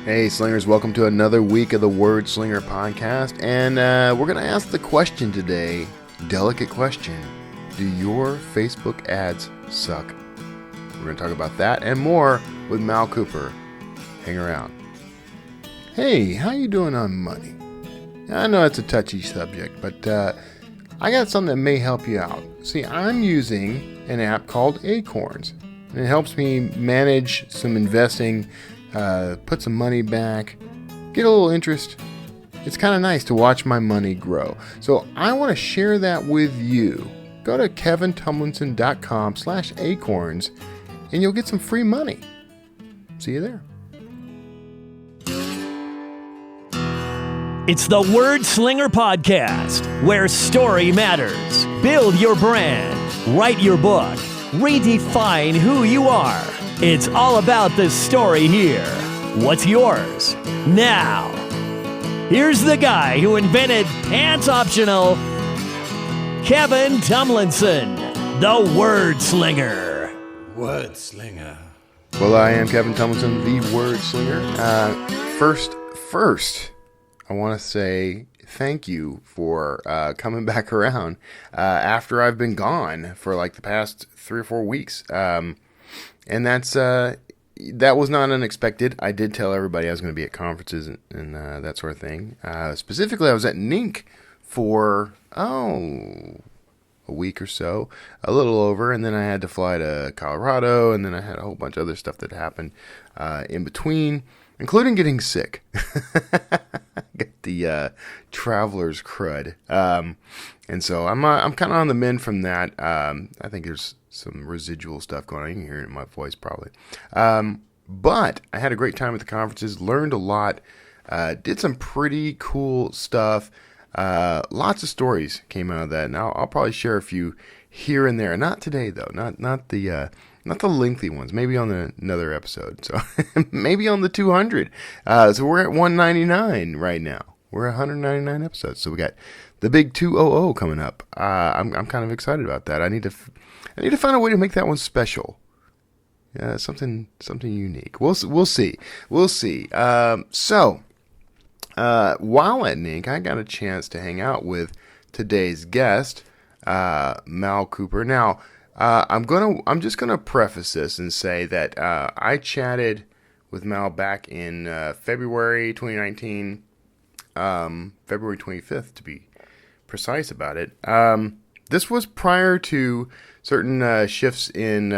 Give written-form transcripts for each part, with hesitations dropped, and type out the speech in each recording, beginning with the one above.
Hey Slingers, welcome to another week of the Word Slinger podcast, and we're going to ask the question today, delicate question, do your Facebook ads suck? We're going to talk about that and more with Mal Cooper. Hang around. Hey, how you doing on money? I know it's a touchy subject, but I got something that may help you out. See, I'm using an app called ACORNS, and it helps me manage some investing, put some money back, get a little interest. It's kind of nice to watch my money grow. So I want to share that with you. Go to kevintumlinson.com/acorns and you'll get some free money. See you there. It's the Word Slinger Podcast, where story matters. Build your brand, write your book, redefine who you are. It's all about the story here. What's yours? Now, here's the guy who invented Pants Optional, Kevin Tumlinson, the Word Slinger. Word Slinger. Well, I am Kevin Tumlinson, the Word Slinger. First, I want to say thank you for coming back around after I've been gone for like the past 3 or 4 weeks. And that was not unexpected. I did tell everybody I was going to be at conferences and that sort of thing. Specifically, I was at NINC for, a week or so, a little over, and then I had to fly to Colorado, and then I had a whole bunch of other stuff that happened in between, including getting sick. Get the traveler's crud. And so I'm kind of on the mend from that. I think there's some residual stuff going on. You can hear it in my voice probably. But I had a great time at the conferences, learned a lot, did some pretty cool stuff. Lots of stories came out of that, and I'll probably share a few here and there. Not today though, not the lengthy ones. Maybe on another episode. So maybe on the 200. So we're at 199 right now. We're at 199 episodes. So we got the big 200 coming up. I'm kind of excited about that. I need to find a way to make that one special. Something unique. We'll see. So while at NINC, I got a chance to hang out with today's guest, Mal Cooper. Now, I'm just gonna preface this and say that I chatted with Mal back in February 2019, February 25th to be precise about it. This was prior to certain shifts in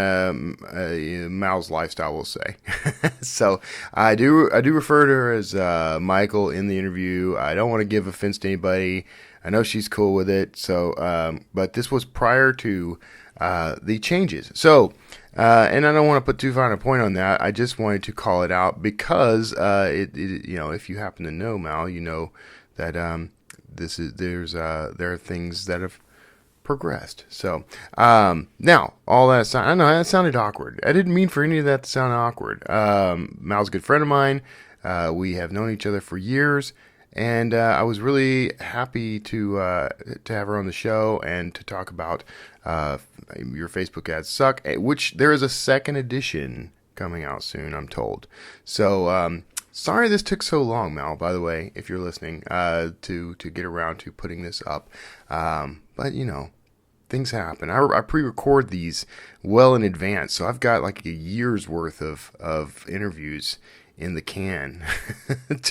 Mal's lifestyle, we'll say. So I do refer to her as Michael in the interview. I don't want to give offense to anybody. I know she's cool with it. So, but this was prior to the changes. So, and I don't want to put too fine a point on that. I just wanted to call it out because if you happen to know Mal, you know that there are things that have progressed. So now all that I know that sounded awkward. I didn't mean for any of that to sound awkward. Mal's a good friend of mine. We have known each other for years. And I was really happy to have her on the show and to talk about Your Facebook Ads Suck, which there is a second edition coming out soon, I'm told. So sorry this took so long, Mal, by the way, if you're listening, to get around to putting this up. But, things happen. I pre-record these well in advance, so I've got like a year's worth of interviews in the can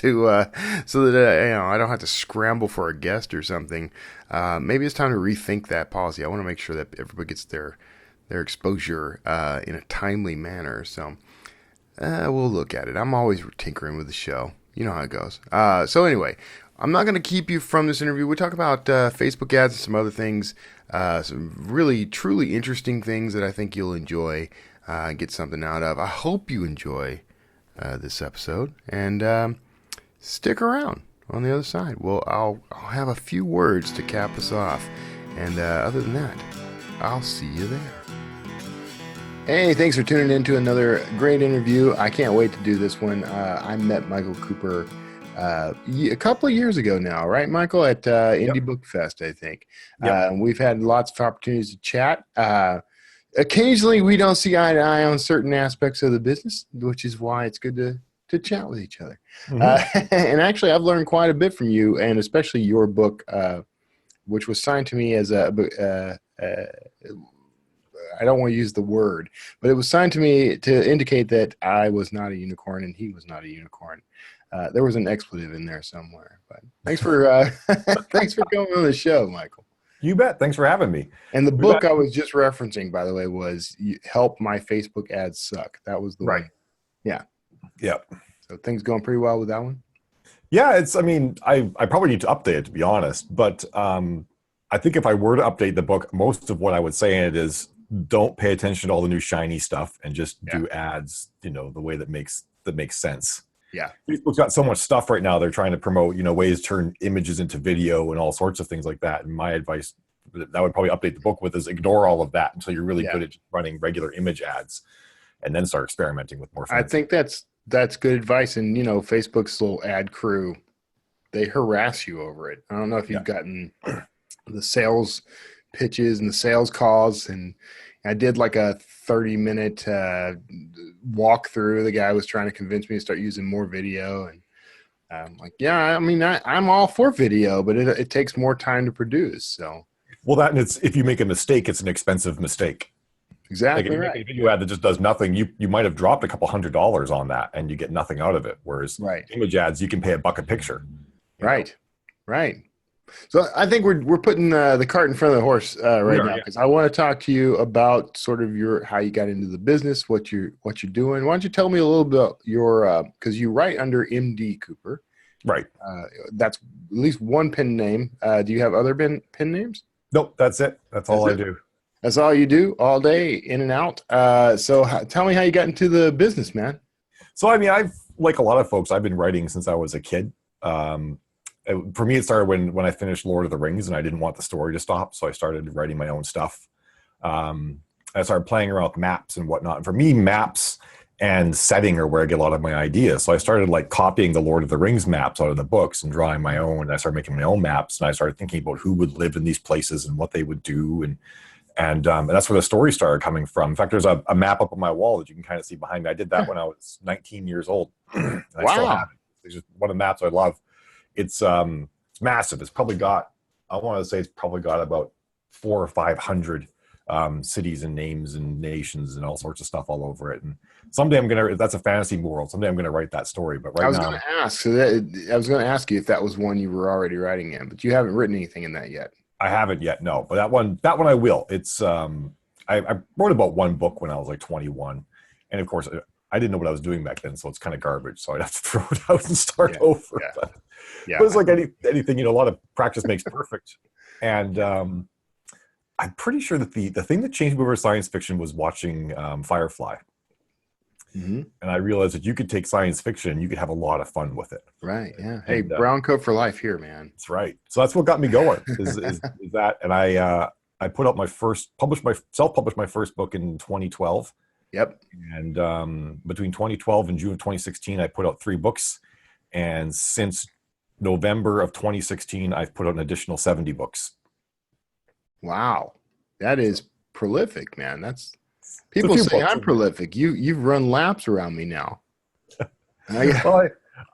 so that I don't have to scramble for a guest or something. Maybe it's time to rethink that policy. I want to make sure that everybody gets their exposure in a timely manner. So we'll look at it. I'm always tinkering with the show. You know how it goes. So anyway, I'm not going to keep you from this interview. We talk about Facebook ads and some other things, some really, truly interesting things that I think you'll enjoy, get something out of. I hope you enjoy this episode, and stick around on the other side. Well, I'll have a few words to cap us off, and other than that, I'll see you there. Hey, thanks for tuning in to another great interview. I can't wait to do this one. I met Michael Cooper a couple of years ago now, right, Michael, at Indie Book Fest, I think. Yep. We've had lots of opportunities to chat. Occasionally, we don't see eye to eye on certain aspects of the business, which is why it's good to to chat with each other. Mm-hmm. And actually, I've learned quite a bit from you, and especially your book, which was signed to me as I don't want to use the word, but it was signed to me to indicate that I was not a unicorn and he was not a unicorn. There was an expletive in there somewhere, but thanks for thanks for coming on the show, Michael. You bet. Thanks for having me. And the book I was just referencing, by the way, was "Help My Facebook Ads Suck." That was the right. one. Yeah. Yep. So things going pretty well with that one. Yeah, I mean, I probably need to update it, to be honest. But I think if I were to update the book, most of what I would say in it is don't pay attention to all the new shiny stuff and just do ads, the way that makes sense. Yeah. Facebook's got so much stuff right now. They're trying to promote, ways to turn images into video and all sorts of things like that. And my advice that I would probably update the book with is ignore all of that until you're really good at running regular image ads and then start experimenting with more fancy. I think that's good advice. And, Facebook's little ad crew, they harass you over it. I don't know if you've gotten the sales pitches and the sales calls, and I did like a 30-minute walkthrough. The guy was trying to convince me to start using more video, and I'm like, I'm all for video, but it takes more time to produce. So, well, and if you make a mistake, it's an expensive mistake. Exactly. Like if you make a video ad that just does nothing, you might have dropped a couple $100s on that, and you get nothing out of it. Whereas image ads, you can pay $1 a picture. Right. So I think we're putting the cart in front of the horse right now, because I want to talk to you about sort of how you got into the business, what you're doing. Why don't you tell me a little bit about your because you write under MD Cooper, right? That's at least one pen name. Do you have other pen names? Nope, that's it. That's all I do. That's all you do all day, in and out. So tell me how you got into the business, man. So I mean, I've like a lot of folks, I've been writing since I was a kid. For me, it started when I finished Lord of the Rings and I didn't want the story to stop. So I started writing my own stuff. I started playing around with maps and whatnot. And for me, maps and setting are where I get a lot of my ideas. So I started like copying the Lord of the Rings maps out of the books and drawing my own. And I started making my own maps, and I started thinking about who would live in these places and what they would do. And that's where the story started coming from. In fact, there's a map up on my wall that you can kind of see behind me. I did that when I was 19 years old. And I still have it. It's just one of the maps I love. It's massive. It's probably got, I want to say it's probably got about 400 or 500 cities and names and nations and all sorts of stuff all over it. And someday that's a fantasy world. Someday I'm going to write that story. But I was going to ask you if that was one you were already writing in, but you haven't written anything in that yet. I haven't yet, no. But that one I will. It's I wrote about one book when I was like 21, and of course I didn't know what I was doing back then, so it's kind of garbage. So I'd have to throw it out and start over. But it's like anything, a lot of practice makes perfect. And I'm pretty sure that the thing that changed me over science fiction was watching Firefly. Mm-hmm. And I realized that you could take science fiction and you could have a lot of fun with it. Right. Yeah. Hey, brown coat for life here, man. That's right. So that's what got me going is that. And I put out self-published my first book in 2012. Yep. And between 2012 and June of 2016, I put out 3 books. And since November of 2016, I've put out an additional 70 books. Wow. That is prolific, man. People say I'm prolific. You've run laps around me now. Well,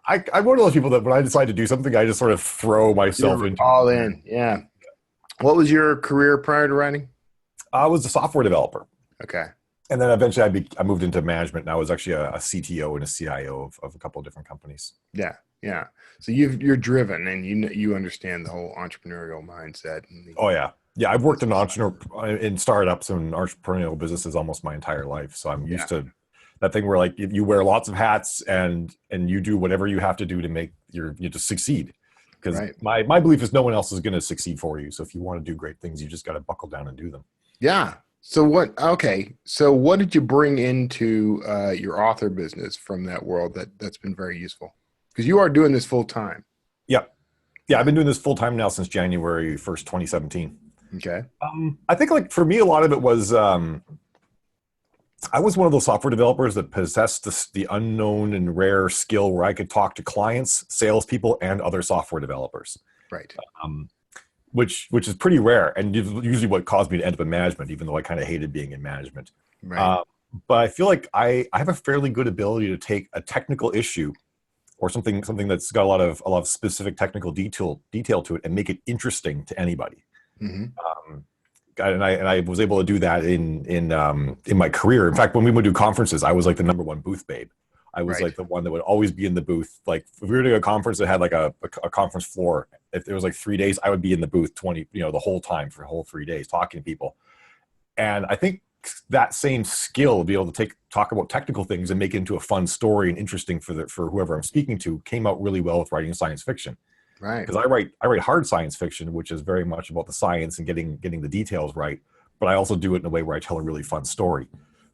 I'm one of those people that when I decide to do something, I just sort of throw myself into all in. Yeah. What was your career prior to writing? I was a software developer. Okay. And then eventually I moved into management, and I was actually a CTO and a CIO of a couple of different companies. Yeah. Yeah. So you're driven, and you understand the whole entrepreneurial mindset. Oh yeah. Yeah, I've worked in startups and entrepreneurial businesses almost my entire life, so I'm used to that thing where like you wear lots of hats and you do whatever you have to do to make you just succeed. Because my belief is no one else is going to succeed for you. So if you want to do great things, you just got to buckle down and do them. Yeah. So what did you bring into your author business from that world that's been very useful? Because you are doing this full time. Yep. Yeah, I've been doing this full time now since January 1st, 2017. Okay. I think like for me, a lot of it was I was one of those software developers that possessed the unknown and rare skill where I could talk to clients, salespeople, and other software developers. Right. Which is pretty rare, and usually what caused me to end up in management, even though I kind of hated being in management. Right. but I feel like I have a fairly good ability to take a technical issue or something that's got a lot of specific technical detail to it and make it interesting to anybody. Mm-hmm. And I was able to do that in my career. In fact, when we would do conferences, I was like the number one booth babe. I was Right. like the one that would always be in the booth. Like if we were doing a conference that had like a conference floor, if it was like 3 days, I would be in the booth the whole time for the whole 3 days talking to people. And I think that same skill to be able to talk about technical things and make it into a fun story and interesting for whoever I'm speaking to came out really well with writing science fiction. Right. Because I write hard science fiction, which is very much about the science and getting the details right. But I also do it in a way where I tell a really fun story.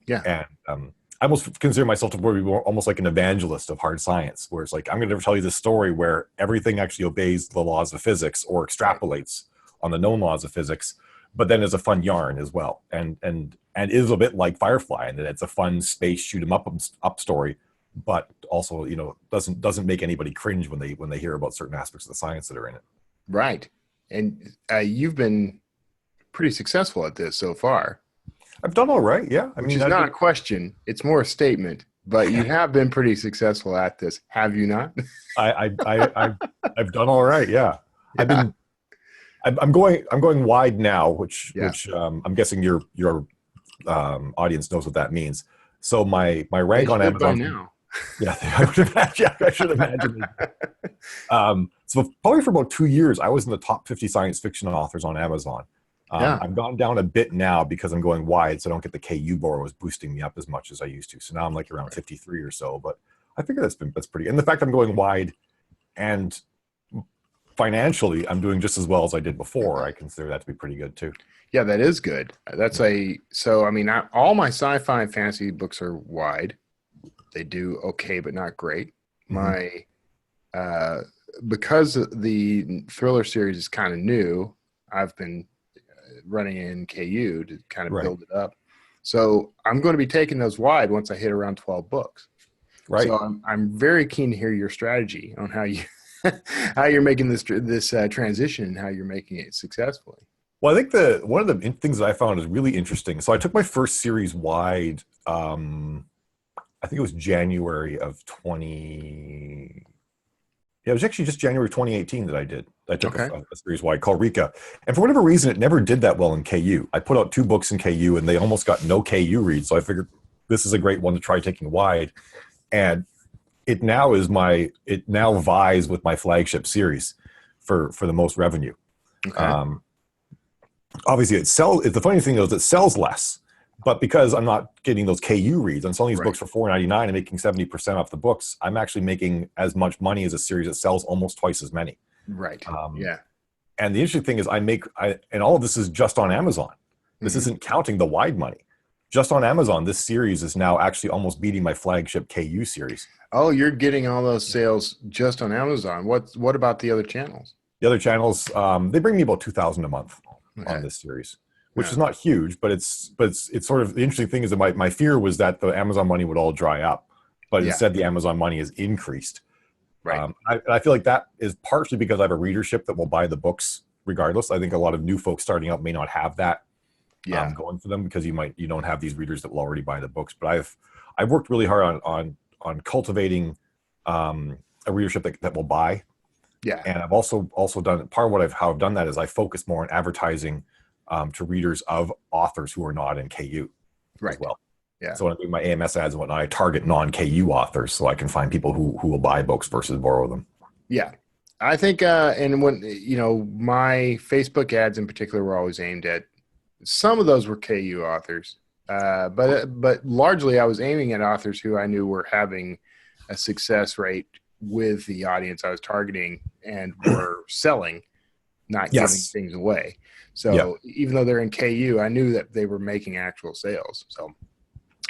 Yeah. And I almost consider myself to be almost like an evangelist of hard science, where it's like I'm going to tell you this story where everything actually obeys the laws of physics or extrapolates on the known laws of physics, but then there's a fun yarn as well, and is a bit like Firefly, and that it's a fun space shoot 'em up story, but also doesn't make anybody cringe when they hear about certain aspects of the science that are in it. Right. And you've been pretty successful at this so far. I've done all right, yeah. Which is not a question; it's more a statement. But you have been pretty successful at this, have you not? I've done all right, yeah. I'm going wide now, which I'm guessing your audience knows what that means. So my rank on Amazon now. Yeah, I should imagine. So probably for about 2 years, I was in the top 50 science fiction authors on Amazon. I've gone down a bit now because I'm going wide, so I don't get the KU borrows boosting me up as much as I used to. So now I'm like around 53 or so. But I figure that's pretty. And the fact I'm going wide, and financially, I'm doing just as well as I did before. I consider that to be pretty good too. Yeah, that is good. All my sci-fi and fantasy books are wide. They do okay, but not great. Mm-hmm. Because the thriller series is kind of new, I've been running in KU to kind of build it up. So I'm going to be taking those wide once I hit around 12 books. Right. So I'm very keen to hear your strategy on how you're making this transition and how you're making it successfully. Well, I think one of the things that I found is really interesting. So I took my first series wide. I think it was January of 20. Yeah, it was actually just January 2018 that I did. I took a series wide called Rika. And for whatever reason, it never did that well in KU. I put out 2 books in KU and they almost got no KU reads. So I figured this is a great one to try taking wide. And it now vies with my flagship series for the most revenue. Okay. Obviously, the funny thing is it sells less. But because I'm not getting those KU reads, I'm selling these books for $4.99 and making 70% off the books. I'm actually making as much money as a series that sells almost twice as many. Right. Yeah. And the interesting thing is and all of this is just on Amazon. This isn't counting the wide money. Just on Amazon, this series is now actually almost beating my flagship KU series. Oh, you're getting all those sales just on Amazon. What about the other channels? The other channels, they bring me about $2,000 a month on this series. Which is not huge, but it's sort of the interesting thing is that my fear was that the Amazon money would all dry up, but instead the Amazon money has increased. Right. I feel like that is partially because I have a readership that will buy the books regardless. I think a lot of new folks starting out may not have that going for them because you don't have these readers that will already buy the books. But I've worked really hard on cultivating a readership that will buy. Yeah. And I've also done part of how I've done that is I focus more on advertising to readers of authors who are not in KU as well. Yeah. So when I do my AMS ads and whatnot, I target non-KU authors so I can find people who will buy books versus borrow them. Yeah. I think, and when, my Facebook ads in particular were always aimed at, some of those were KU authors, but largely I was aiming at authors who I knew were having a success rate with the audience I was targeting and were selling, not giving things away. So even though they're in KU, I knew that they were making actual sales. So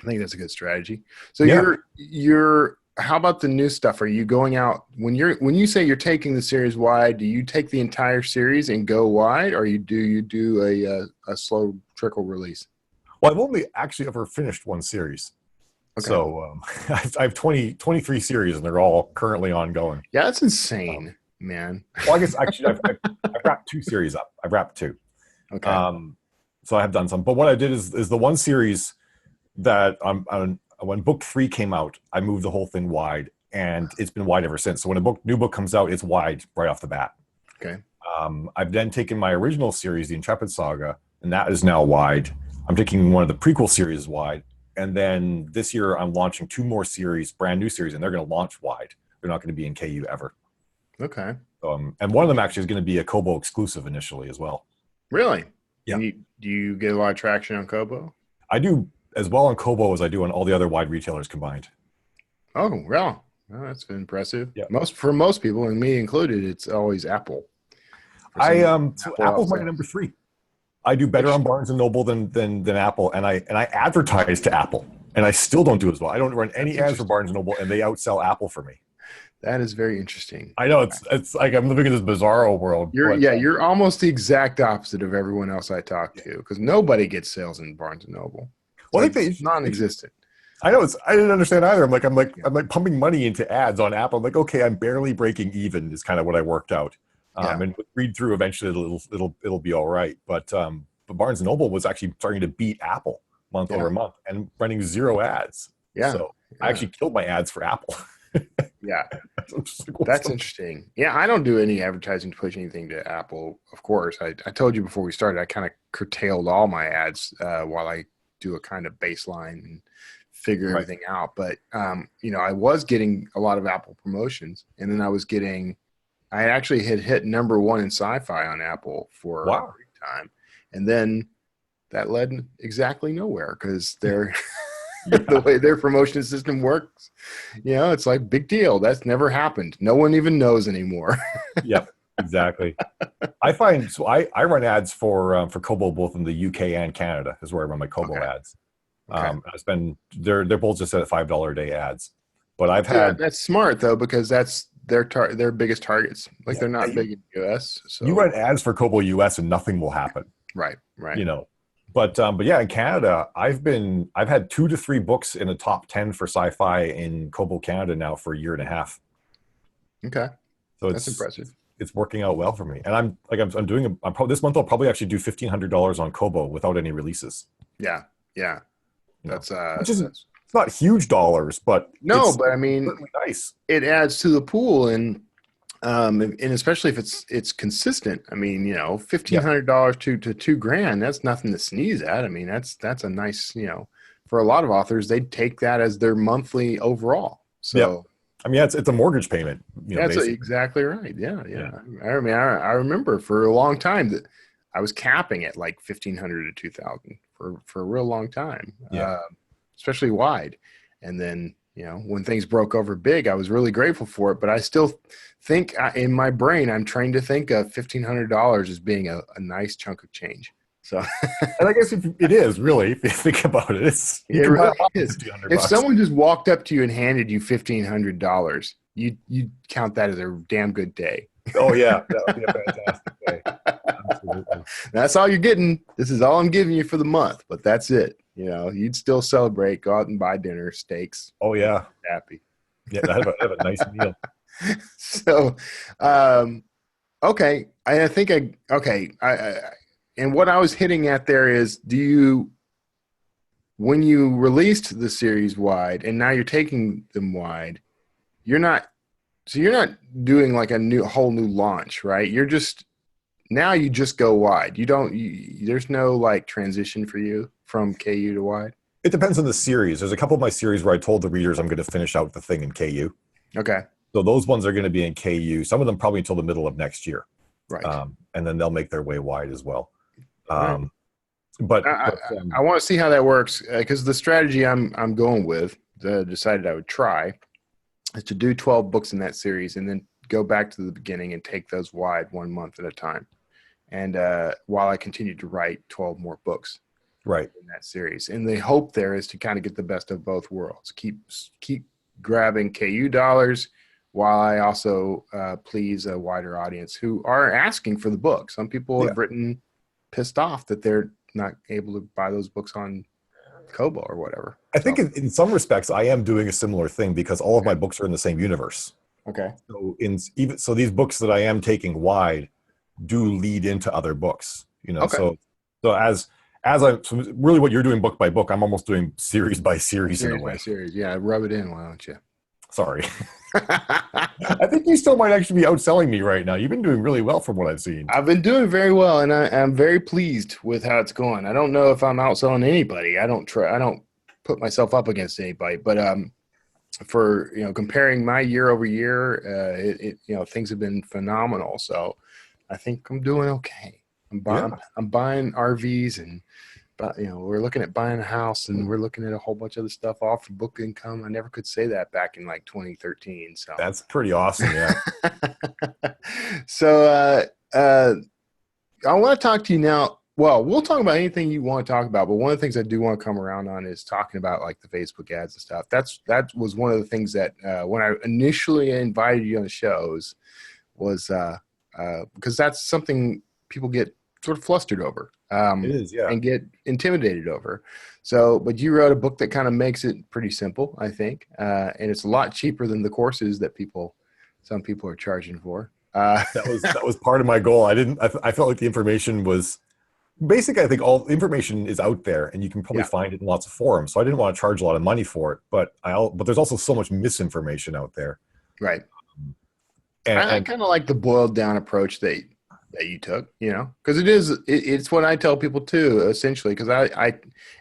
I think that's a good strategy. So you're how about the new stuff? Are you going out when you say you're taking the series wide, do you take the entire series and go wide, or do you do a slow trickle release? Well, I've only actually ever finished one series. Okay. So I have 23 series and they're all currently ongoing. Yeah, that's insane, man. Well, I guess actually I've wrapped 2 series up. I've wrapped 2. Okay. So I have done some, but what I did is the one series that when book 3 came out, I moved the whole thing wide, and it's been wide ever since. So when new book comes out, it's wide right off the bat. Okay. I've then taken my original series, the Intrepid Saga, and that is now wide. I'm taking one of the prequel series wide, and then this year I'm launching 2 more series, brand new series, and they're going to launch wide. They're not going to be in KU ever. Okay. And one of them actually is going to be a Kobo exclusive initially as well. Really? Yeah. And do you get a lot of traction on Kobo? I do as well on Kobo as I do on all the other wide retailers combined. Oh, well, that's been impressive. Yeah. For most people, and me included, it's always Apple. Apple's my number 3. I do better on Barnes and Noble than Apple, and I advertise to Apple, and I still don't do as well. I don't run any ads for Barnes and Noble, and they outsell Apple for me. That is very interesting. I know it's like I'm living in this bizarro world. You're almost the exact opposite of everyone else I talk to, because nobody gets sales in Barnes and Noble. It's non-existent. I know I didn't understand either. I'm like pumping money into ads on Apple. I'm like, okay, I'm barely breaking even is kind of what I worked out. And read through eventually it'll be all right. But Barnes and Noble was actually starting to beat Apple month over month and running 0 ads. Yeah. So I actually killed my ads for Apple. Yeah. Like, that's interesting. Yeah, I don't do any advertising to push anything to Apple, of course. I told you before we started, I kind of curtailed all my ads while I do a kind of baseline and figure everything out. But, I was getting a lot of Apple promotions, and then I actually had hit number 1 in sci-fi on Apple for a brief time. And then that led exactly nowhere, because they're the way their promotion system works. It's like, big deal. That's never happened. No one even knows anymore. Yep, exactly. I find I run ads for Kobo both in the UK and Canada is where I run my Kobo ads. Okay. They're both just at $5 a day ads. But I've had that's smart though, because that's their biggest targets. Like they're not big in the US. So you run ads for Kobo US and nothing will happen. Right. But yeah, in Canada, I've had 2 to 3 books in the top 10 for sci-fi in Kobo Canada now for a year and a half. Okay, so that's impressive. It's working out well for me, and I'm this month I'll probably actually do $1,500 on Kobo without any releases. Yeah. That's it's not huge dollars, but but I mean, nice. It adds to the pool, and especially if it's consistent. I mean, $1,500 to $2,000, that's nothing to sneeze at. I mean, that's a nice, for a lot of authors, they'd take that as their monthly overall. So, I mean, it's a mortgage payment. That's exactly right. Yeah. I mean, I remember for a long time that I was capping at like $1,500 to $2,000 for a real long time. Especially wide. And then, when things broke over big, I was really grateful for it. But I still think in my brain, I'm trained to think of $1,500 as being a nice chunk of change. So, and I guess it is really, if you think about it, it really is. If someone just walked up to you and handed you $1,500, you'd count that as a damn good day. Oh yeah, that would be a fantastic day. Absolutely. That's all you're getting. This is all I'm giving you for the month, but that's it. You'd still celebrate, go out and buy dinner, steaks. Oh yeah, happy. Yeah, have a nice meal. So, okay, and what I was hitting at there is, when you released the series wide, and now you're taking them wide, you're not doing like a whole new launch, right? You just go wide. There's no like transition for you from KU to wide. It depends on the series. There's a couple of my series where I told the readers I'm going to finish out the thing in KU. Okay. So those ones are going to be in KU. Some of them probably until the middle of next year. Right. And then they'll make their way wide as well. Right. But I want to see how that works, because the strategy I'm going with, decided I would try, is to do 12 books in that series and then go back to the beginning and take those wide 1 month at a time. And while I continue to write 12 more books right in that series. And the hope there is to kind of get the best of both worlds. Keep grabbing KU dollars while I also please a wider audience who are asking for the book. Some people have written pissed off that they're not able to buy those books on Kobo or whatever. I think in some respects I am doing a similar thing, because all of my books are in the same universe. Okay. So these books that I am taking wide do lead into other books, Okay. So so really what you're doing book by book, I'm almost doing series by series in a Series by way. series. Yeah, rub it in, why don't you? Sorry. I think you still might actually be outselling me right now. You've been doing really well from what I've seen. I've been doing very well, and I'm very pleased with how it's going. I don't know if I'm outselling anybody. I don't put myself up against anybody, but for comparing my year over year, things have been phenomenal. So I think I'm doing okay. Yeah. I'm buying RVs, and but we're looking at buying a house, and we're looking at a whole bunch of other stuff off of book income. I never could say that back in like 2013. So That's pretty awesome. Yeah. so I want to talk to you now. Well, we'll talk about anything you want to talk about, but one of the things I do want to come around on is talking about like the Facebook ads and stuff. That was one of the things that when I initially invited you on the shows was because that's something people get sort of flustered over. It is, yeah. And get intimidated over. So, but you wrote a book that kind of makes it pretty simple, I think, and it's a lot cheaper than the courses that some people are charging for. That was part of my goal. I felt like the information was basically, I think all the information is out there and you can probably find it in lots of forums. So I didn't want to charge a lot of money for it, but there's also so much misinformation out there. Right. And I kind of like the boiled down approach that you took, because it's what I tell people too, essentially, because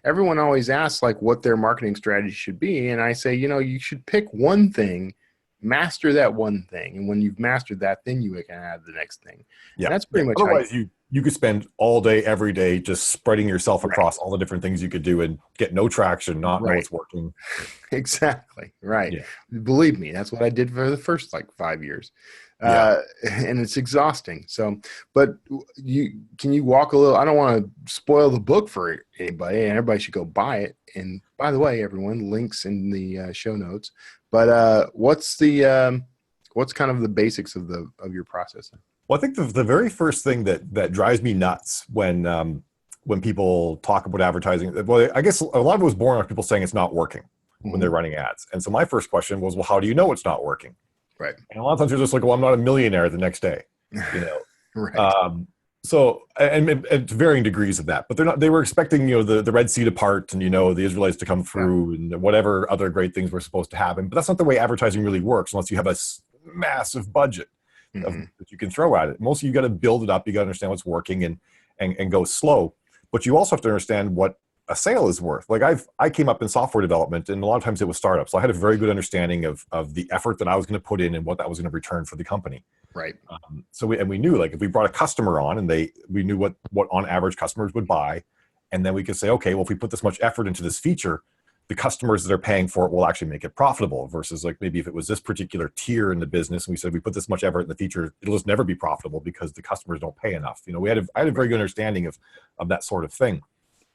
everyone always asks like what their marketing strategy should be. And I say, you should pick one thing, master that one thing. And when you've mastered that, then you can add the next thing. Yeah. And that's pretty much otherwise you could spend all day, every day, just spreading yourself across all the different things you could do and get no traction, not know it's working. Exactly. Right. Yeah. Believe me, that's what I did for the first like 5 years. And it's exhausting. So, but can you walk a little, I don't want to spoil the book for anybody, and everybody should go buy it. And by the way, everyone, links in the show notes, but what's kind of the basics of your process? Well, I think the very first thing that drives me nuts when people talk about advertising, well, I guess a lot of it was born out of people saying it's not working when they're running ads. And so my first question was, well, how do you know it's not working? Right. And a lot of times you're just like, well, I'm not a millionaire the next day, Right. So, and to varying degrees of that, but they were expecting, the Red Sea to part and, the Israelites to come through and whatever other great things were supposed to happen. But that's not the way advertising really works unless you have a massive budget that you can throw at it. Mostly you got to build it up. You got to understand what's working and go slow, but you also have to understand what a sale is worth. Like I came up in software development, and a lot of times it was startups. So I had a very good understanding of the effort that I was going to put in and what that was going to return for the company. Right. So we knew, like, if we brought a customer on and we knew what on average customers would buy, and then we could say, okay, well, if we put this much effort into this feature, the customers that are paying for it will actually make it profitable, versus like maybe if it was this particular tier in the business and we said we put this much effort in the feature, it'll just never be profitable because the customers don't pay enough. I had a very good understanding of that sort of thing.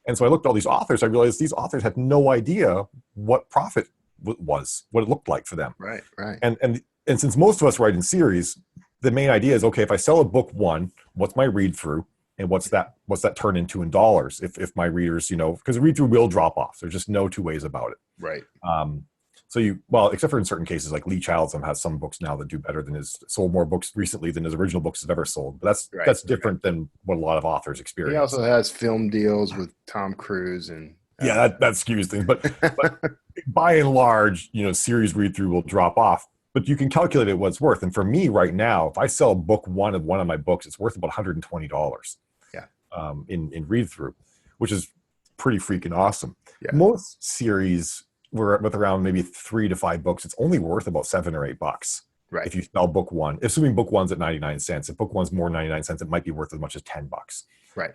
And so I looked at all these authors. I realized these authors had no idea what profit was, what it looked like for them. Right, right. And since most of us write in series, the main idea is, okay, if I sell a book one, what's my read through, and what's that turn into in dollars? If my readers, because the read through will drop off. There's just no two ways about it. Right. Except for in certain cases, like Lee Childsum has some books now that do better than sold more books recently than his original books have ever sold. But that's different than what a lot of authors experience. He also has film deals with Tom Cruise and that skews things. But by and large, series read through will drop off. But you can calculate it what it's worth. And for me right now, if I sell book one of my books, it's worth about $120. Yeah. In read through, which is pretty freaking awesome. Yeah. Most series with around maybe 3 to 5 books, it's only worth about $7 or $8. Right. If you sell book one, assuming book one's at 99 cents. If book one's more 99 cents, it might be worth as much as $10. Right.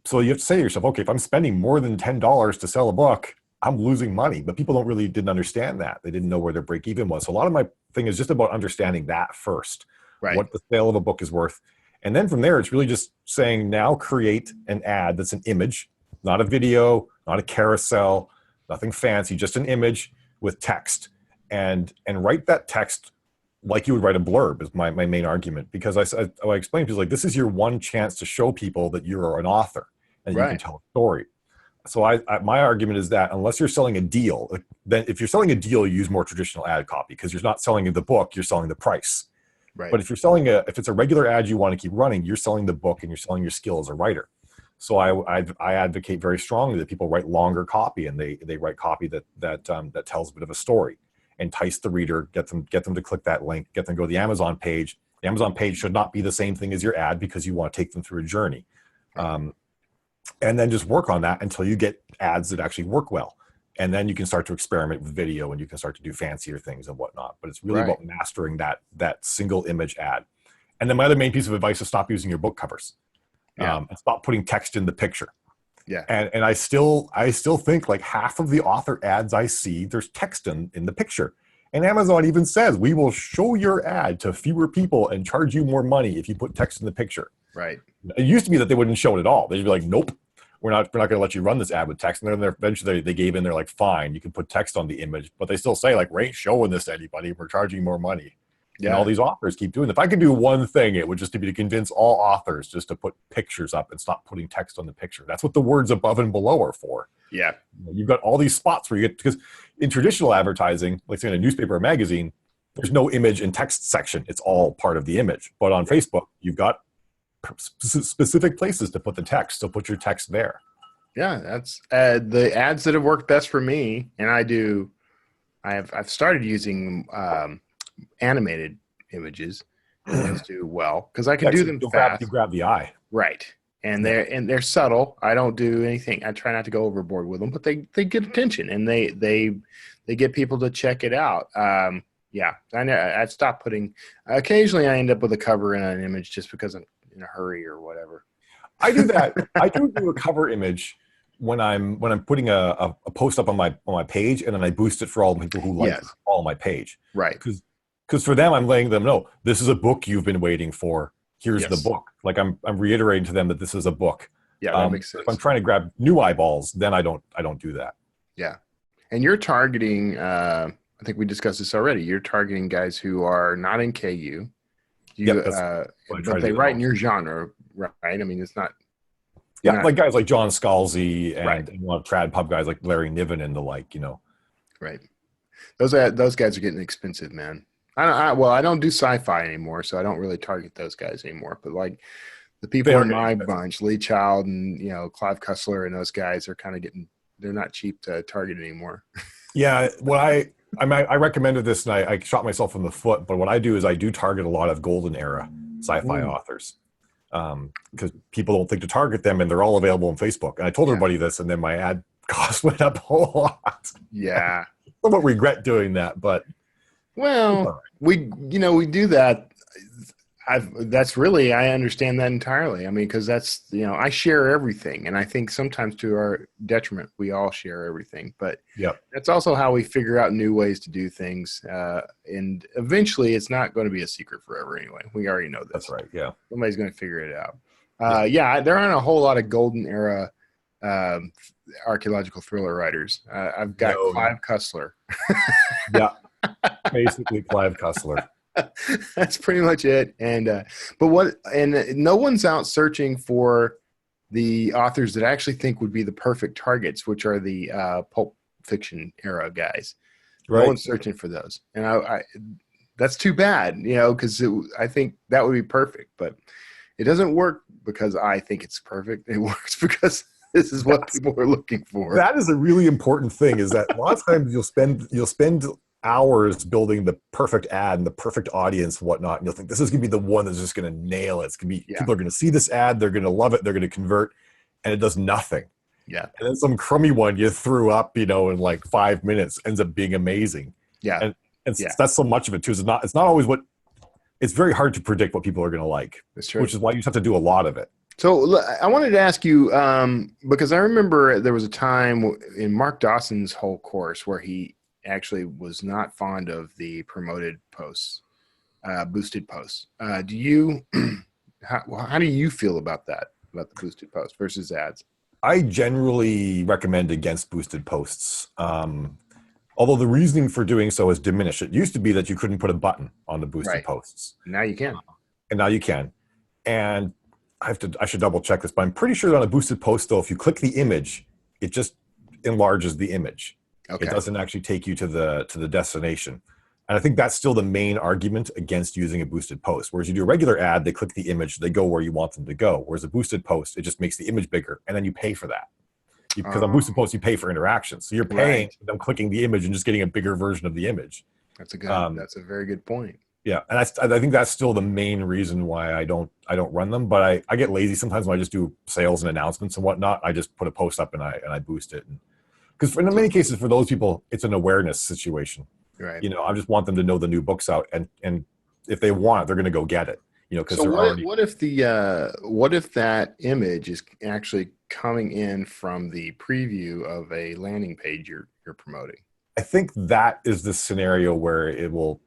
So you have to say to yourself, okay, if I'm spending more than $10 to sell a book, I'm losing money. But people didn't understand that. They didn't know where their break even was. So a lot of my thing is just about understanding that first, right, what the sale of a book is worth. And then from there, it's really just saying, now create an ad that's an image, not a video, not a carousel, nothing fancy, just an image with text, and write that text like you would write a blurb is my main argument, because I explain to people, like, this is your one chance to show people that you're an author and you can tell a story. So my argument is that unless you're selling a deal, then if you're selling a deal, you use more traditional ad copy, because you're not selling the book, you're selling the price. Right. But if you're selling if it's a regular ad you want to keep running, you're selling the book and you're selling your skill as a writer. So I advocate very strongly that people write longer copy, and they write copy that tells a bit of a story, entice the reader, get them to click that link, get them to go to the Amazon page. The Amazon page should not be the same thing as your ad, because you want to take them through a journey. And then just work on that until you get ads that actually work well. And then you can start to experiment with video, and you can start to do fancier things and whatnot. But it's really about mastering that single image ad. And then my other main piece of advice is stop using your book covers. And stop putting text in the picture. Yeah. And I still think like half of the author ads I see, there's text in the picture. And Amazon even says, we will show your ad to fewer people and charge you more money if you put text in the picture. Right. It used to be that they wouldn't show it at all. They'd be like, nope, we're not going to let you run this ad with text. And then eventually they gave in. They're like, fine, you can put text on the image, but they still say like, we ain't showing this to anybody. We're charging more money. Yeah. And all these authors keep doing it. If I could do one thing, it would just be to convince all authors just to put pictures up and stop putting text on the picture. That's what the words above and below are for. Yeah. You've got all these spots where you get, because in traditional advertising, like say in a newspaper or magazine, there's no image and text section. It's all part of the image. But on Facebook, you've got specific places to put the text. So put your text there. Yeah. That's the ads that have worked best for me. And I've started using, animated images. Those do well because I can do them fast. You grab the eye, right? And they're subtle. I don't do anything. I try not to go overboard with them, but they get attention, and they get people to check it out. Yeah, I know. I've stopped putting. Occasionally, I end up with a cover and an image just because I'm in a hurry or whatever. I do that. I do a cover image when I'm putting a post up on my page, and then I boost it for all the people who like it all on my page, right? Because for them, I'm letting them know this is a book you've been waiting for. Here's the book. Like I'm reiterating to them that this is a book. Yeah, that makes sense. If I'm trying to grab new eyeballs, then I don't do that. Yeah, and you're targeting. I think we discussed this already. You're targeting guys who are not in KU. But they write in your genre, right? I mean, it's not. Yeah, like guys like John Scalzi and a lot of trad pub guys like Larry Niven and the like. Right. Those guys are getting expensive, man. I don't do sci-fi anymore, so I don't really target those guys anymore. But like the people in my bunch, Lee Child and Clive Cussler and those guys are kind of they're not cheap to target anymore. Yeah, what I recommended this and I shot myself in the foot. But what I do is I do target a lot of golden era sci-fi authors because people don't think to target them, and they're all available on Facebook. And I told everybody this, and then my ad cost went up a whole lot. Yeah, I don't regret doing that, but. Well, we do that. I understand that entirely. I mean, because that's, I share everything. And I think sometimes to our detriment, we all share everything. But that's also how we figure out new ways to do things. And eventually it's not going to be a secret forever anyway. We already know this. That's right. Yeah. Somebody's going to figure it out. There aren't a whole lot of golden era archaeological thriller writers. I've got Clive Cussler. Yeah. Basically Clive Cussler. That's pretty much it. And no one's out searching for the authors that I actually think would be the perfect targets, which are the pulp fiction era guys. Right. No one's searching for those. And I that's too bad, because I think that would be perfect, but it doesn't work because I think it's perfect. It works because this is what people are looking for. That is a really important thing, is that a lot of times you'll spend hours building the perfect ad and the perfect audience and whatnot, and you'll think this is going to be the one that's just going to nail it. It's going to be people are going to see this ad, they're going to love it, they're going to convert, and it does nothing. Yeah. And then some crummy one you threw up, in like 5 minutes ends up being amazing. Yeah. And that's so much of it too. It's not always it's very hard to predict what people are going to like. That's true. Which is why you just have to do a lot of it. So I wanted to ask you, because I remember there was a time in Mark Dawson's whole course where he actually was not fond of the promoted posts, boosted posts. How do you feel about that, about the boosted posts versus ads? I generally recommend against boosted posts. Although the reasoning for doing so is diminished. It used to be that you couldn't put a button on the boosted posts. Now you can. And now you can. And I should double check this, but I'm pretty sure that on a boosted post, though, if you click the image, it just enlarges the image. Okay. It doesn't actually take you to the destination. And I think that's still the main argument against using a boosted post. Whereas you do a regular ad, they click the image, they go where you want them to go. Whereas a boosted post, it just makes the image bigger, and then you pay for that. Because on boosted posts, you pay for interactions. So you're paying for them clicking the image and just getting a bigger version of the image. That's a very good point. Yeah, and I think that's still the main reason why I don't run them. But I get lazy sometimes when I just do sales and announcements and whatnot. I just put a post up and I boost it. Because in many cases, for those people, it's an awareness situation. Right. You know, I just want them to know the new book's out, and if they want it, they're going to go get it. You know, because so what if that image is actually coming in from the preview of a landing page you're promoting? I think that is the scenario where it will,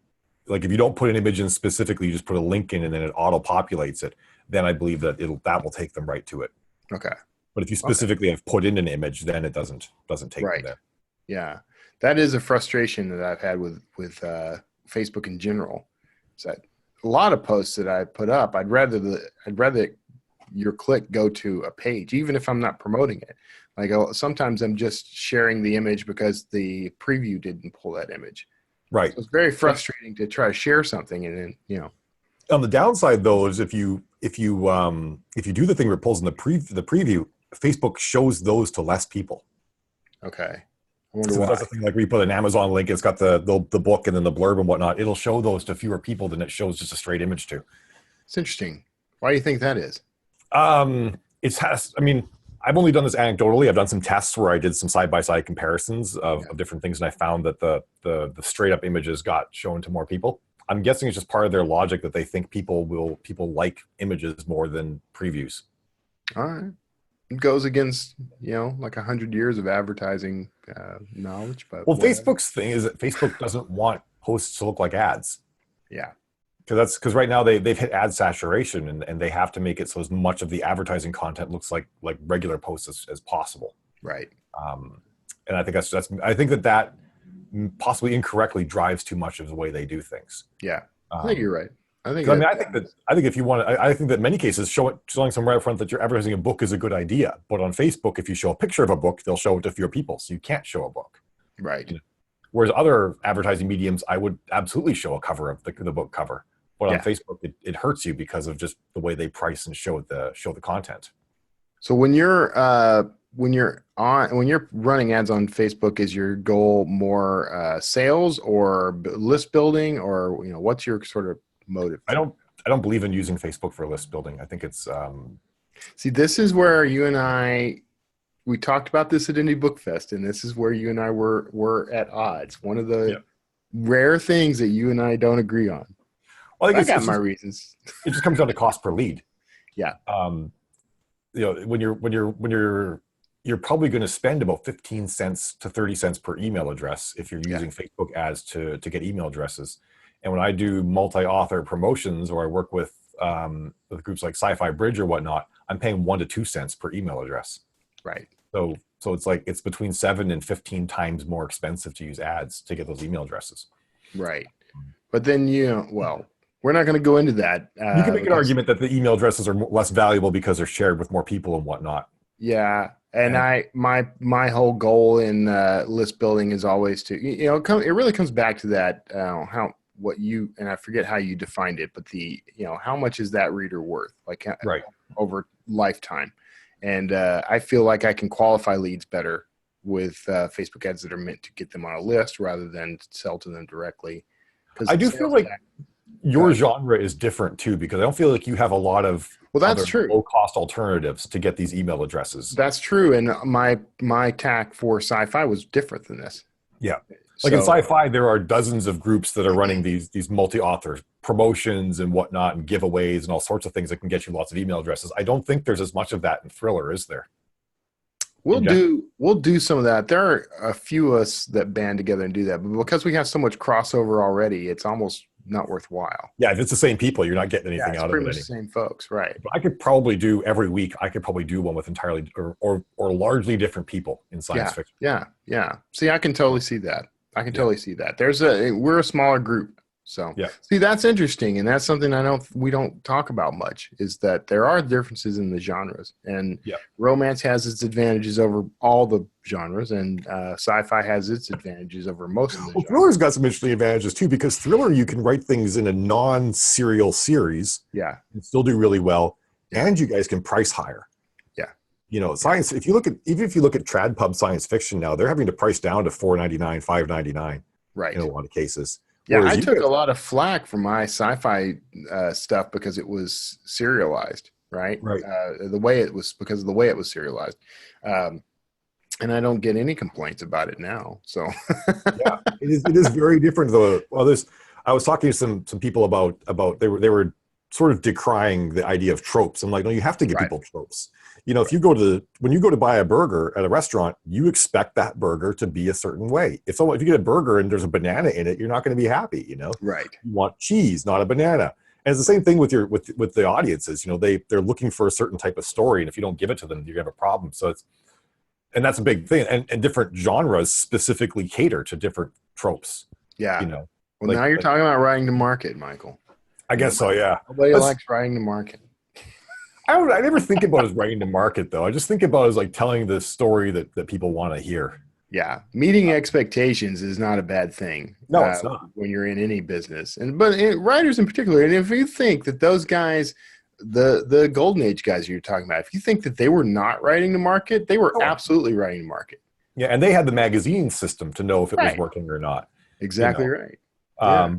like, if you don't put an image in specifically, you just put a link in and then it auto populates it. Then I believe that that will take them right to it. Okay. But if you specifically have put in an image, then it doesn't take them there. Yeah, that is a frustration that I've had with Facebook in general. Is that a lot of posts that I put up, I'd rather your click go to a page, even if I'm not promoting it. Like sometimes I'm just sharing the image because the preview didn't pull that image. Right. So it's very frustrating to try to share something and then, you know. On the downside, though, is if you do the thing where it pulls in the preview, Facebook shows those to less people. Okay. I wonder So why. that's the thing. Like, we put an Amazon link, it's got the book and then the blurb and whatnot. It'll show those to fewer people than it shows just a straight image to. It's interesting. Why do you think that is? I mean, I've only done this anecdotally. I've done some tests where I did some side-by-side comparisons of different things, and I found that the straight-up images got shown to more people. I'm guessing it's just part of their logic that they think people like images more than previews. All right. It goes against, like 100 years of advertising knowledge. But well, Facebook's thing is that Facebook doesn't want posts to look like ads. Yeah. Because right now they've hit ad saturation, and they have to make it so as much of the advertising content looks like regular posts as possible. Right. And I think I think that possibly incorrectly drives too much of the way they do things. Yeah, I think you're right. I think if you want, I think that in many cases showing some right up front that you're advertising a book is a good idea. But on Facebook, if you show a picture of a book, they'll show it to fewer people, so you can't show a book. Right. Whereas other advertising mediums, I would absolutely show a cover of the book cover. But on Facebook, it hurts you because of just the way they price and show the content. So when you're running ads on Facebook, is your goal more sales or list building, or what's your sort of motive? I don't believe in using Facebook for list building. I think it's see, this is where you and we talked about this at Indie Book Fest, and this is where you and I were at odds. One of the rare things that you and I don't agree on. Well, I got my reasons. It just comes down to cost per lead. Yeah. When you're probably going to spend about 15 cents to 30 cents per email address if you're using Facebook ads to get email addresses. And when I do multi-author promotions, or I work with groups like Sci-Fi Bridge or whatnot, I'm paying 1 to 2 cents per email address. Right. So it's between 7 and 15 times more expensive to use ads to get those email addresses. Right. But then we're not going to go into that. You can make an argument that the email addresses are less valuable because they're shared with more people and whatnot. Yeah, and my whole goal in list building is always to it really comes back to that and I forget how you defined it, but how much is that reader worth, like over lifetime, and I feel like I can qualify leads better with Facebook ads that are meant to get them on a list rather than sell to them directly. I do feel like your genre is different too, because I don't feel like you have a lot of true. low-cost alternatives to get these email addresses. That's true, and my tack for sci-fi was different than this. Yeah, in sci-fi, there are dozens of groups that are running these multi-author promotions and whatnot, and giveaways and all sorts of things that can get you lots of email addresses. I don't think there's as much of that in thriller, is there? We'll do some of that. There are a few of us that band together and do that, but because we have so much crossover already, it's almost not worthwhile. Yeah, if it's the same people, you're not getting anything out of it. It's pretty much the same folks, right? But I could probably do every week. I could probably do one with entirely or largely different people in science fiction. Yeah. See, I can totally see that. We're a smaller group, So Yeah. see, that's interesting, and that's something we don't talk about much, is that there are differences in the genres, and Yeah. romance has its advantages over all the genres, and sci-fi has its advantages over most of the Well, genres. thriller's got some interesting advantages too, because thriller, you can write things in a non-serial series Yeah, and still do really well, Yeah. and you guys can price higher. Yeah. You know, science. If you look at trad pub science fiction now, they're having to price down to $4.99, $5.99 right. in a lot of cases. Yeah, Whereas I you took guys- a lot of flack for my sci-fi stuff because it was serialized, right? Right. Because of the way it was serialized, and I don't get any complaints about it now. So yeah, it is very different though. Well, I was talking to some people about they were sort of decrying the idea of tropes. I'm like, no, you have to give Right. people tropes. You know, when you go to buy a burger at a restaurant, you expect that burger to be a certain way. If you get a burger and there's a banana in it, you're not going to be happy. You know, right. you want cheese, not a banana. And it's the same thing with the audiences. You know, they're looking for a certain type of story, and if you don't give it to them, you have a problem. And that's a big thing. And different genres specifically cater to different tropes. Yeah. You know, Well, now you're talking about writing to market, Michael. I guess so. Yeah. Nobody likes writing to market. I never think about it as writing to market though. I just think about it as like telling the story that people want to hear. Yeah, meeting expectations is not a bad thing. No, it's not. When you're in any business, but writers in particular. And if you think that those guys, the golden age guys you're talking about, if you think that they were not writing to market, they were absolutely writing to market. Yeah, and they had the magazine system to know if it was Right. working or not. Exactly You know? right.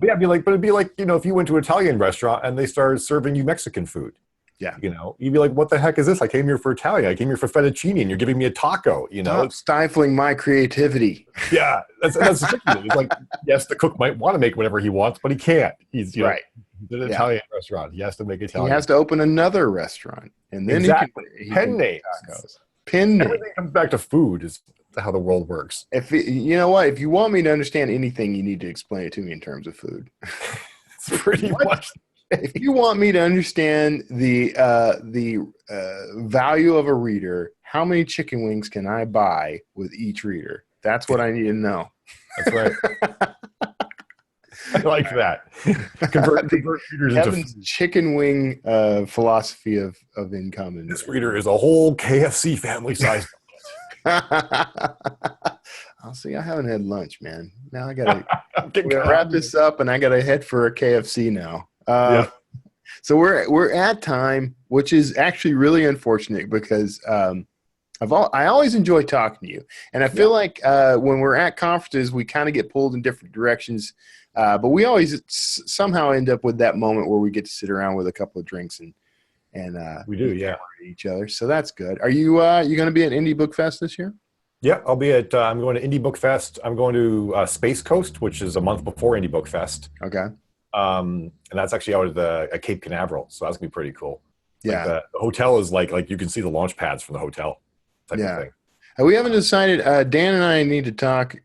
But it'd be like, you know, if you went to an Italian restaurant and they started serving you Mexican food. Yeah. You know, you'd be like, what the heck is this? I came here for Italian. I came here for fettuccine, and you're giving me a taco. You know, Stop stifling my creativity. yeah, that's the tricky thing. It's like, yes, the cook might want to make whatever he wants, but he can't. He's Right. He's an Italian restaurant. He has to make Italian. He has to open another restaurant, and then Exactly. he Pen can names. make tacos. Pen names. Everything comes back to food is how the world works. You know what? If you want me to understand anything, you need to explain it to me in terms of food. It's pretty much. If you want me to understand the value of a reader, how many chicken wings can I buy with each reader? That's what I need to know. That's right. I like that. Convert readers Kevin's into chicken wing philosophy of income. And this reader is a whole KFC family size. I'll see. I haven't had lunch, man. Now I gotta Get wrap this up, and I gotta head for a KFC now. Yeah. So we're at time, which is actually really unfortunate because I always enjoy talking to you, and I feel like when we're at conferences, we kind of get pulled in different directions, but we always somehow end up with that moment where we get to sit around with a couple of drinks and We do, yeah. each other. So that's good. Are you going to be at Indie Book Fest this year? Yeah, I'll be at. I'm going to Indie Book Fest. I'm going to Space Coast, which is a month before Indie Book Fest. Okay. And that's actually out at Cape Canaveral, so that's gonna be pretty cool. Yeah. Like the hotel is like you can see the launch pads from the hotel type of thing. We haven't decided. Dan and I need to talk.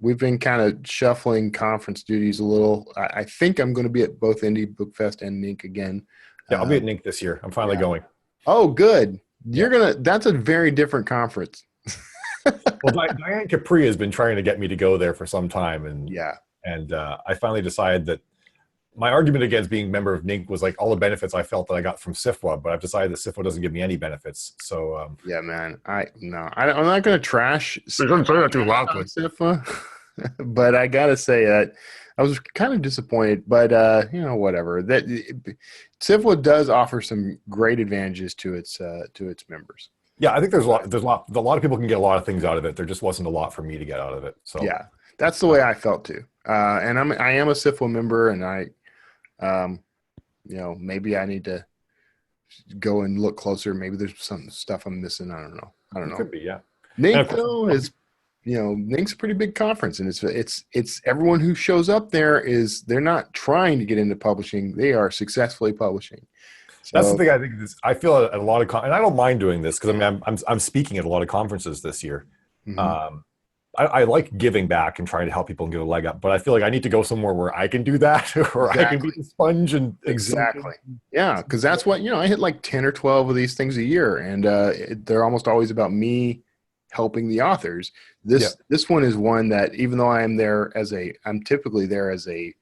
We've been kind of shuffling conference duties a little. I think I'm going to be at both Indie Book Fest and NINC again. Yeah, I'll be at NINC this year. I'm finally going. Oh, good. That's a very different conference. Well, Diane Capri has been trying to get me to go there for some time, and I finally decided that my argument against being a member of NINC was like all the benefits I felt that I got from SIFWA, but I've decided that SIFWA doesn't give me any benefits. So yeah, man. I'm not going to trash. So don't say that too loudly. SIFWA, but I got to say that I was kind of disappointed. But whatever. That SIFWA does offer some great advantages to its members. Yeah, I think there's a lot of people can get a lot of things out of it. There just wasn't a lot for me to get out of it. So yeah, that's the way I felt too. And I am a SIFWA member, and maybe I need to go and look closer. Maybe there's some stuff I'm missing. I don't know. It could be, yeah. NINC though is, NINC's a pretty big conference, and it's everyone who shows up there they're not trying to get into publishing. They are successfully publishing. So, that's the thing. I think I feel at a lot of and I don't mind doing this because I'm speaking at a lot of conferences this year. Mm-hmm. I like giving back and trying to help people and get a leg up, but I feel like I need to go somewhere where I can do that, or I can be the sponge and exactly. Yeah, because that's what I hit like 10 or 12 of these things a year, and they're almost always about me helping the authors. This one is one that even though I'm typically there as a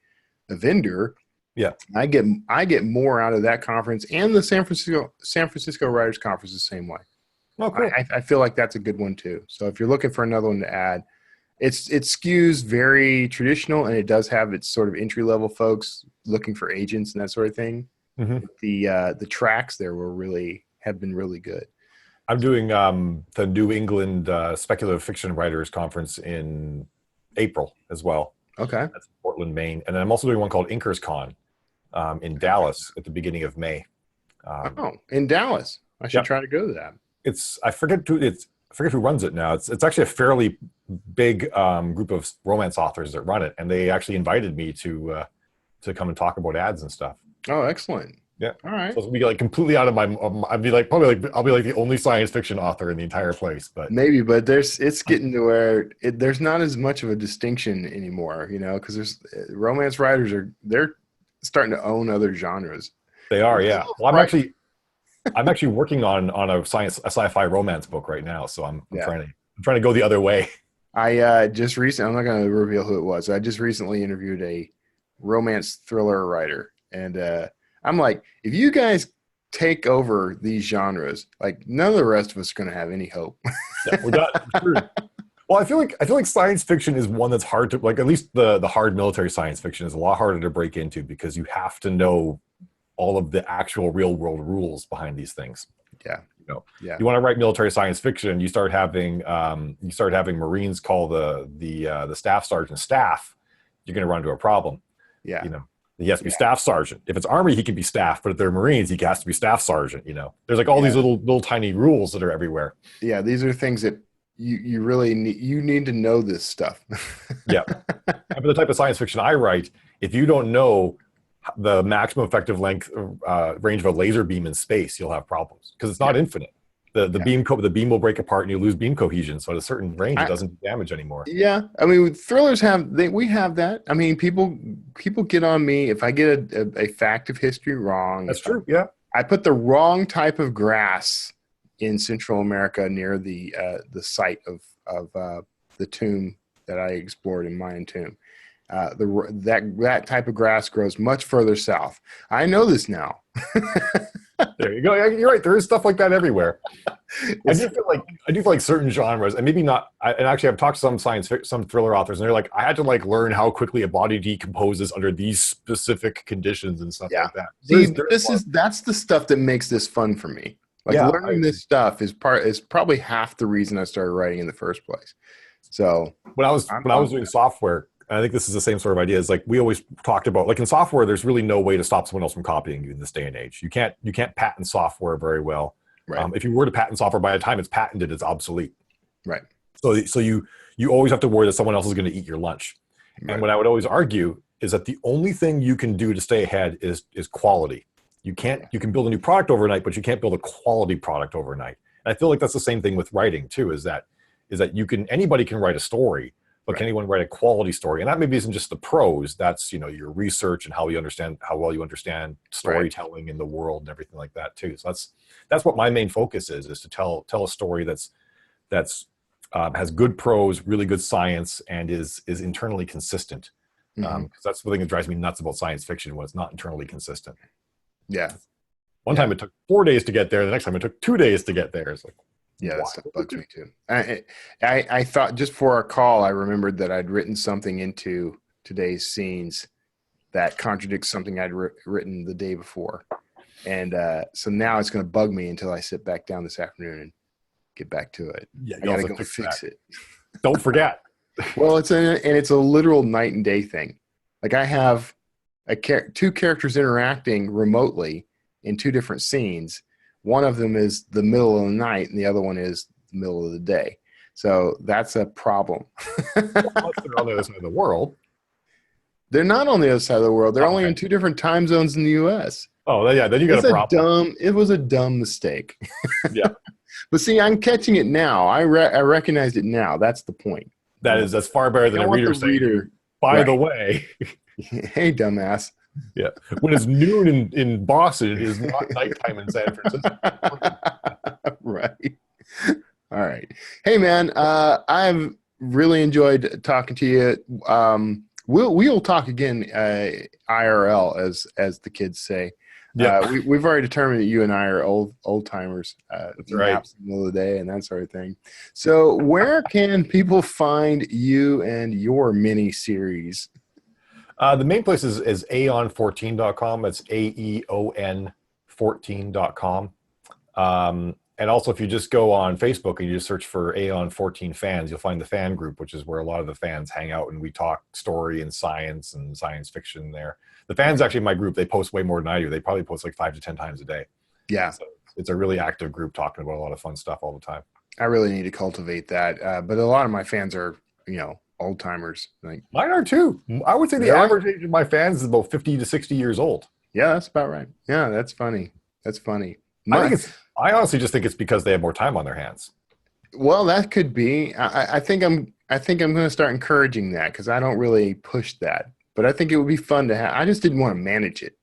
a vendor, Yeah. I get more out of that conference and the San Francisco Writers Conference the same way. Oh, cool. I feel like that's a good one too. So if you're looking for another one to add, it skews very traditional, and it does have its sort of entry level folks looking for agents and that sort of thing. Mm-hmm. The tracks there have been really good. I'm doing the New England Speculative Fiction Writers Conference in April as well. Okay. That's in Portland, Maine. And then I'm also doing one called Inkers Con in Dallas at the beginning of May. In Dallas. I should try to go to that. I forget who runs it now. It's actually a fairly big group of romance authors that run it, and they actually invited me to come and talk about ads and stuff. Oh, excellent. Yeah. All right. So it'll be like completely out of my. I'll be like the only science fiction author in the entire place. But maybe, but it's getting to where there's not as much of a distinction anymore, because there's romance writers they're starting to own other genres. They are, yeah. Well, I'm actually working on a sci-fi romance book right now, so I'm trying to go the other way. I just recently, I'm not going to reveal who it was. I just recently interviewed a romance thriller writer, and I'm like, if you guys take over these genres, like none of the rest of us are going to have any hope. Yeah, we're not. Well, I feel like science fiction is one that's hard to, like, at least the hard military science fiction is a lot harder to break into because you have to know all of the actual real world rules behind these things. Yeah. You want to write military science fiction, you start having Marines call the staff sergeant staff, you're going to run into a problem. Yeah. He has to be staff sergeant. If it's Army, he can be staff, but if they're Marines, he has to be staff sergeant. There's like all these little tiny rules that are everywhere. Yeah, these are things that you really need to know this stuff. Yeah. And for the type of science fiction I write, if you don't know the maximum effective length range of a laser beam in space, you'll have problems because it's not infinite. The beam will break apart and you lose beam cohesion. So at a certain range, it doesn't do damage anymore. Yeah, I mean, thrillers we have that. I mean, people get on me if I get a fact of history wrong. That's true. Yeah, I put the wrong type of grass in Central America near the site of the tomb that I explored in Mayan tomb. That type of grass grows much further south. I know this now. There you go. You're right. There is stuff like that everywhere. I do feel like certain genres, and maybe not. And actually, I've talked to some thriller authors, and they're like, I had to learn how quickly a body decomposes under these specific conditions and stuff like that. See, that's the stuff that makes this fun for me. Learning this stuff is probably half the reason I started writing in the first place. So when I was doing software, I think this is the same sort of idea. Is like we always talked about, like in software, there's really no way to stop someone else from copying you in this day and age. You can't patent software very well. Right. If you were to patent software, by the time it's patented, it's obsolete. Right. So you always have to worry that someone else is going to eat your lunch. Right. And what I would always argue is that the only thing you can do to stay ahead is quality. You can build a new product overnight, but you can't build a quality product overnight. And I feel like that's the same thing with writing too. Is that anybody can write a story. But can anyone write a quality story? And that maybe isn't just the prose. That's your research and how well you understand storytelling in the world and everything like that too. So that's what my main focus is to tell a story that's has good prose, really good science, and is internally consistent. Because that's the thing that drives me nuts about science fiction when it's not internally consistent. Yeah. One time it took 4 days to get there. The next time it took 2 days to get there. It's like, yeah, that stuff bugs me too. I thought just for our call, I remembered that I'd written something into today's scenes that contradicts something I'd written the day before. And so now it's going to bug me until I sit back down this afternoon and get back to it. Yeah, I got to go fix it. Don't forget. Well, it's a literal night and day thing. Like I have two characters interacting remotely in two different scenes. One of them is the middle of the night, and the other one is the middle of the day. So that's a problem. They're on the other side of the world. They're not on the other side of the world. They're only in two different time zones in the U.S. Oh, yeah. Then you got a problem. It was a dumb mistake. Yeah. But see, I'm catching it now. I recognized it now. That's the point. That's far better than a reader saying, by the way. Hey, dumbass. Yeah. When it's noon in Boston, it is not nighttime in San Francisco. Right. All right. Hey, man, I've really enjoyed talking to you. we'll talk again, IRL, as the kids say. Yeah, We've already determined that you and I are old timers. that's right. Naps in the middle of the day and that sort of thing. So, where can people find you and your mini series? The main place is aeon14.com. It's AEON 14.com. And also, if you just go on Facebook and you just search for Aeon 14 fans, you'll find the fan group, which is where a lot of the fans hang out and we talk story and science fiction there. The fans actually, my group, they post way more than I do. They probably post like 5 to 10 times a day. Yeah, So it's a really active group talking about a lot of fun stuff all the time. I really need to cultivate that. But a lot of my fans are, old timers. Like, Mine are too. I would say the Really? average age of my fans is about 50 to 60 years old. yeah, that's about right. Yeah, that's funny. That's funny. I honestly just think it's because they have more time on their hands. Well, that could be. I think I'm going to start encouraging that because I don't really push that. But I think it would be fun to have. I just didn't want to manage it.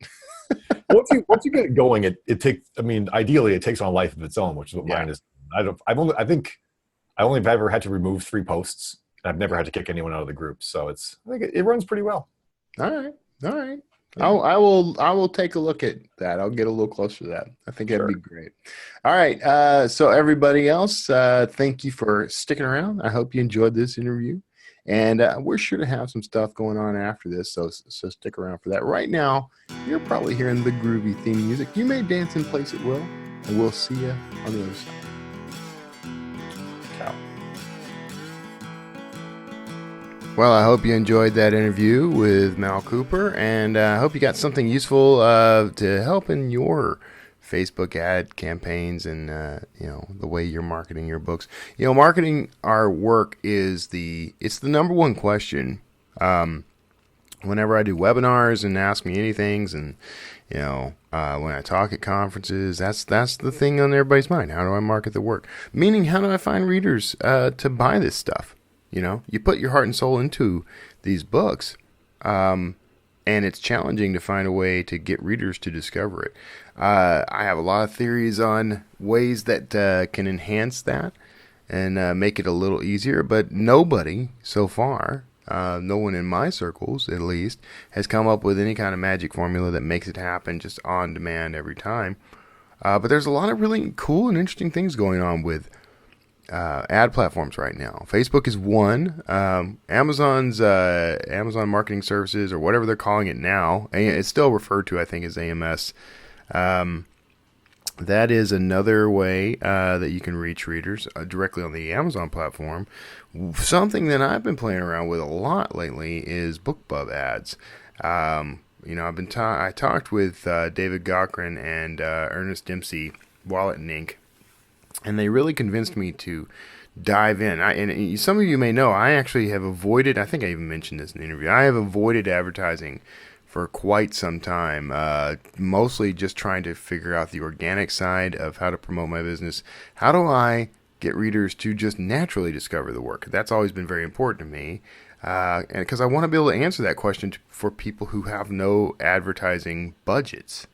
Once you get it going, it takes. I mean, ideally, it takes on a life of its own, which is what mine is. I think I only have ever had to remove 3 posts. And I've never had to kick anyone out of the group, so I think it runs pretty well. All right. I will take a look at that. I'll get a little closer to that. I think that'd be great. All right. So everybody else, thank you for sticking around. I hope you enjoyed this interview, and we're sure to have some stuff going on after this. So stick around for that. Right now, you're probably hearing the groovy theme music. You may dance in place at will, and we'll see you on the other side. Ciao. Well, I hope you enjoyed that interview with Mal Cooper, and I hope you got something useful to help in your Facebook ad campaigns and the way you're marketing your books. Marketing our work it's the number one question. Whenever I do webinars and Ask Me Anythings, and when I talk at conferences, that's the thing on everybody's mind. How do I market the work? Meaning, how do I find readers to buy this stuff? You put your heart and soul into these books, and it's challenging to find a way to get readers to discover it. I have a lot of theories on ways that can enhance that and make it a little easier, but nobody so far, no one in my circles at least, has come up with any kind of magic formula that makes it happen just on demand every time. But there's a lot of really cool and interesting things going on with ad platforms right now. Facebook is one. Amazon's Amazon Marketing Services, or whatever they're calling it now, it's still referred to, I think, as AMS. That is another way that you can reach readers directly on the Amazon platform. Something that I've been playing around with a lot lately is BookBub ads. I talked with David Cochran and Ernest Dempsey, Wallet and Ink, and they really convinced me to dive in. And some of you may know, I actually have avoided, I think I even mentioned this in the interview, I have avoided advertising for quite some time, mostly just trying to figure out the organic side of how to promote my business. How do I get readers to just naturally discover the work? That's always been very important to me, and because I want to be able to answer that question for people who have no advertising budgets.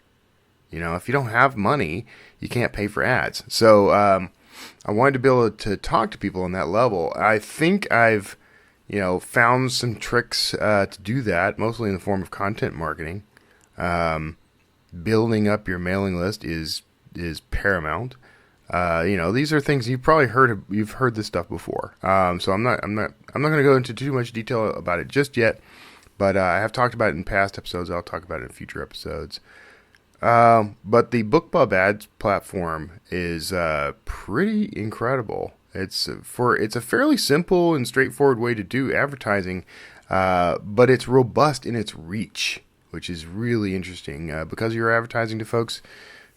If you don't have money, you can't pay for ads. So I wanted to be able to talk to people on that level. I think I've, found some tricks to do that, mostly in the form of content marketing. Building up your mailing list is paramount. These are things you've probably heard. You've heard this stuff before. So I'm not going to go into too much detail about it just yet. But I have talked about it in past episodes. I'll talk about it in future episodes. But the BookBub ads platform is pretty incredible. It's a fairly simple and straightforward way to do advertising, but it's robust in its reach, which is really interesting because you're advertising to folks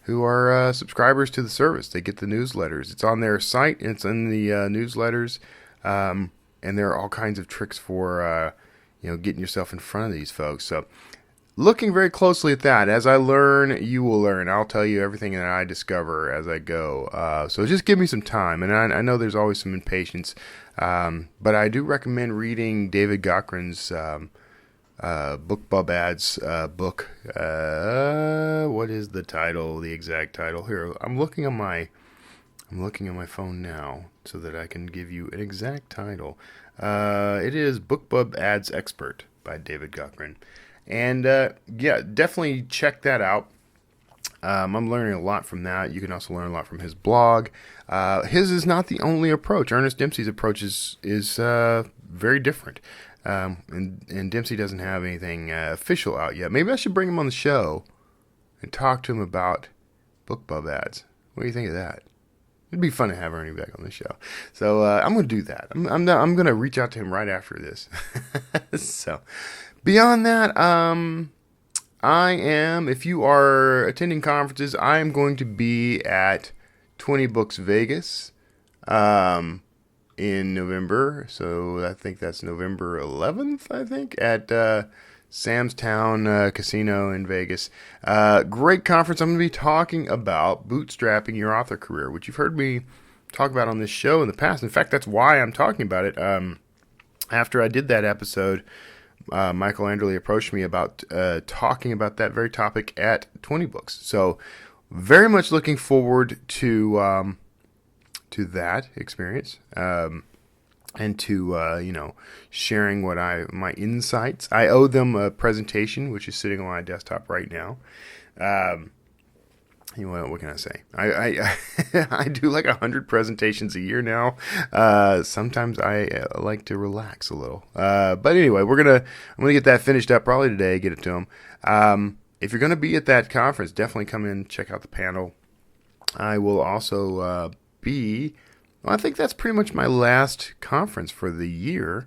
who are subscribers to the service. They get the newsletters. It's on their site. It's in the newsletters, and there are all kinds of tricks for getting yourself in front of these folks. So, looking very closely at that. As I learn, you will learn. I'll tell you everything that I discover as I go. So just give me some time. And I know there's always some impatience, but I do recommend reading David Cochran's BookBub ads book. What is the title? The exact title here. I'm looking on my phone now so that I can give you an exact title. It is BookBub Ads Expert by David Guckran. And yeah, definitely check that out. I'm learning a lot from that. You can also learn a lot from his blog. His is not the only approach. Ernest Dempsey's approach is very different. And Dempsey doesn't have anything official out yet. Maybe I should bring him on the show and talk to him about BookBub ads. What do you think of that? It'd be fun to have Ernie back on the show. So I'm going to do that. I'm going to reach out to him right after this. So beyond that, I am, if you are attending conferences, I am going to be at 20 Books Vegas in November. So I think that's November 11th, I think, at Sam's Town Casino in Vegas. Great conference. I'm going to be talking about bootstrapping your author career, which you've heard me talk about on this show in the past. In fact, that's why I'm talking about it. After I did that episode, Michael Anderley approached me about talking about that very topic at 20 Books. So very much looking forward to that experience. And to, sharing my insights. I owe them a presentation, which is sitting on my desktop right now. What can I say? I do like 100 presentations a year now. Sometimes I like to relax a little. But anyway, I'm gonna get that finished up probably today, get it to them. If you're gonna be at that conference, definitely come in, check out the panel. I will also I think that's pretty much my last conference for the year,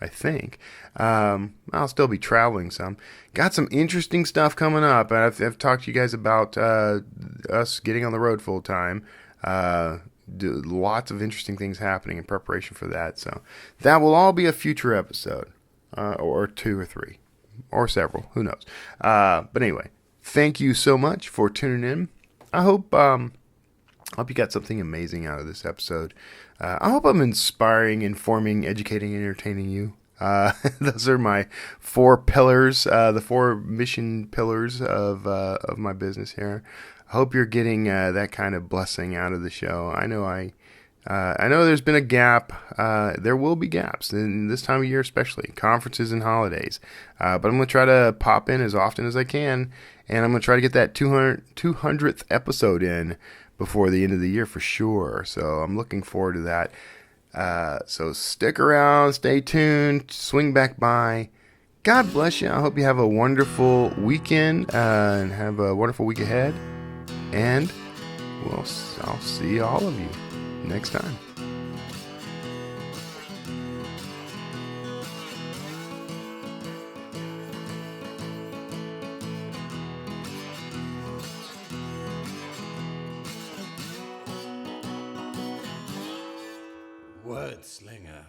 I think. I'll still be traveling some. Got some interesting stuff coming up. I've talked to you guys about us getting on the road full time. Lots of interesting things happening in preparation for that. So that will all be a future episode, or 2 or 3, or several. Who knows? But anyway, thank you so much for tuning in. I hope you got something amazing out of this episode. I hope I'm inspiring, informing, educating, and entertaining you. Those are my 4 pillars, the 4 mission pillars of my business here. I hope you're getting that kind of blessing out of the show. I know there's been a gap. There will be gaps in this time of year, especially conferences and holidays. But I'm going to try to pop in as often as I can, and I'm going to try to get that 200th episode in before the end of the year for sure. So I'm looking forward to that. So stick around, stay tuned, swing back by. God bless you. I hope you have a wonderful weekend and have a wonderful week ahead. And I'll see all of you next time. Word slinger.